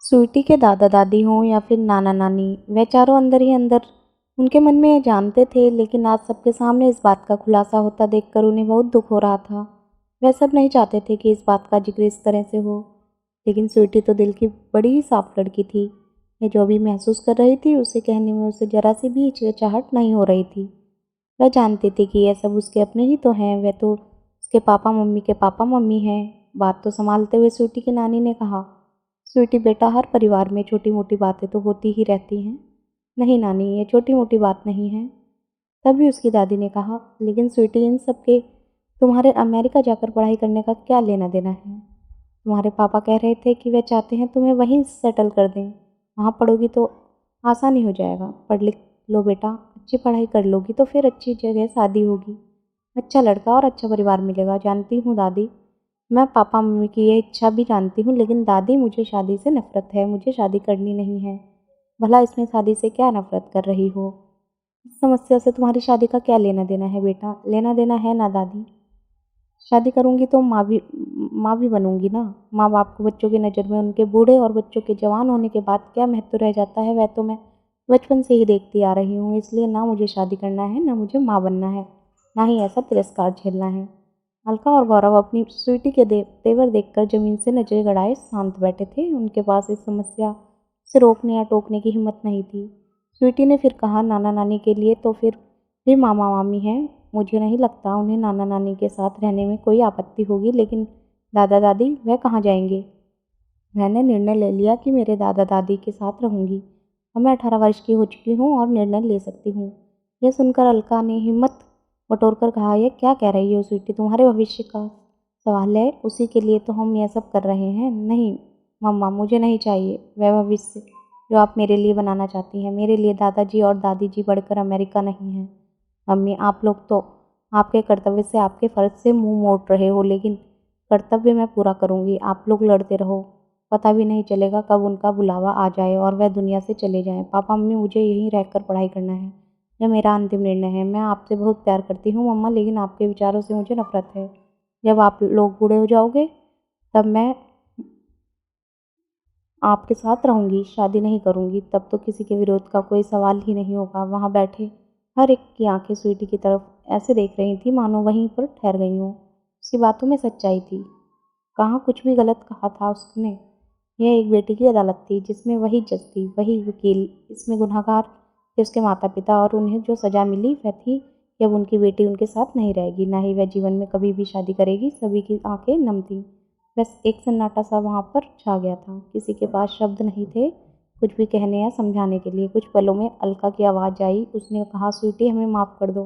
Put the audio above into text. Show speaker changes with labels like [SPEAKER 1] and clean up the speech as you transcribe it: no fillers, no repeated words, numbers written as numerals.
[SPEAKER 1] स्वीटी के दादा दादी हों या फिर नाना नानी, वह चारों अंदर ही अंदर उनके मन में ये जानते थे, लेकिन आज सबके सामने इस बात का खुलासा होता देखकर उन्हें बहुत दुख हो रहा था। वह सब नहीं चाहते थे कि इस बात का जिक्र इस तरह से हो, लेकिन स्वीटी तो दिल की बड़ी ही साफ लड़की थी। वह जो भी महसूस कर रही थी उसे कहने में उसे जरा सी भी हिचकिचाहट नहीं हो रही थी। वह जानती थी कि यह सब उसके अपने ही तो हैं, वह तो उसके पापा मम्मी के पापा मम्मी हैं। बात तो संभालते हुए स्वीटी की नानी ने कहा, स्वीटी बेटा, हर परिवार में छोटी मोटी बातें तो होती ही रहती हैं। नहीं नानी, ये छोटी मोटी बात नहीं है। तभी उसकी दादी ने कहा, लेकिन स्वीटी, इन सब के तुम्हारे अमेरिका जाकर पढ़ाई करने का क्या लेना देना है? तुम्हारे पापा कह रहे थे कि वे चाहते हैं तुम्हें वहीं सेटल कर दें। वहाँ पढ़ोगी तो आसानी हो जाएगा। पढ़ लिख लो बेटा, अच्छी पढ़ाई कर लोगी तो फिर अच्छी जगह शादी होगी, अच्छा लड़का और अच्छा परिवार मिलेगा। जानती हूँ दादी, मैं पापा मम्मी की ये इच्छा भी जानती हूँ, लेकिन दादी, मुझे शादी से नफ़रत है, मुझे शादी करनी नहीं है। भला इसमें शादी से क्या नफ़रत कर रही हो? इस समस्या से तुम्हारी शादी का क्या लेना देना है बेटा? लेना देना है ना दादी? शादी करूँगी तो माँ भी बनूँगी ना। माँ बाप को बच्चों की नज़र में उनके बूढ़े और बच्चों के जवान होने के बाद क्या महत्व रह जाता है, वह तो मैं बचपन से ही देखती आ रही हूँ। इसलिए ना मुझे शादी करना है, ना मुझे माँ बनना है, ना ही ऐसा तिरस्कार झेलना है। अलका और गौरव अपनी स्वीटी के तेवर देखकर जमीन से नजरें गड़ाए शांत बैठे थे। उनके पास इस समस्या से रोकने या टोकने की हिम्मत नहीं थी। स्वीटी ने फिर कहा, नाना नानी के लिए तो फिर भी मामा मामी हैं। मुझे नहीं लगता उन्हें नाना नानी के साथ रहने में कोई आपत्ति होगी, लेकिन दादा दादी, वह कहाँ जाएंगे? मैंने निर्णय ले लिया कि मेरे दादा दादी के साथ रहूंगी। अब मैं 18 वर्ष की हो चुकी हूँ और निर्णय ले सकती हूँ। यह सुनकर अलका ने हिम्मत बटोरकर कहा, यह क्या कह रही हो स्वीटी? तुम्हारे भविष्य का सवाल है, उसी के लिए तो हम यह सब कर रहे हैं। नहीं मम्मा, मुझे नहीं चाहिए वह भविष्य जो आप मेरे लिए बनाना चाहती हैं। मेरे लिए दादाजी और दादी जी बढ़कर अमेरिका नहीं है। मम्मी, आप लोग तो आपके कर्तव्य से, आपके फर्ज से मुंह मोड़ रहे हो, लेकिन कर्तव्य मैं पूरा करूंगी। आप लोग लड़ते रहो, पता भी नहीं चलेगा कब उनका बुलावा आ जाए और वह दुनिया से चले जाएं। पापा मम्मी, मुझे यहीं रहकर पढ़ाई करना है। यह मेरा अंतिम निर्णय है। मैं आपसे बहुत प्यार करती हूँ मम्मा, लेकिन आपके विचारों से मुझे नफरत है। जब आप लोग बूढ़े हो जाओगे तब मैं आपके साथ रहूंगी, शादी नहीं करूंगी। तब तो किसी के विरोध का कोई सवाल ही नहीं होगा। वहाँ बैठे हर एक की आंखें स्वीटी की तरफ ऐसे देख रही थी मानो वहीं पर ठहर गई हों। उसकी बातों में सच्चाई थी। कहाँ कुछ भी गलत कहा था उसने? यह एक बेटी की अदालत थी, जिसमें वही जज थी, वही वकील। इसमें गुनहगार थे उसके माता पिता, और उन्हें जो सजा मिली वह थी कि अब उनकी बेटी उनके साथ नहीं रहेगी, ना ही वह जीवन में कभी भी शादी करेगी। सभी की आंखें नम थीं। बस एक सन्नाटा सा वहाँ पर छा गया था। किसी के पास शब्द नहीं थे कुछ भी कहने या समझाने के लिए। कुछ पलों में अलका की आवाज़ आई। उसने कहा, स्वीटी, हमें माफ़ कर दो।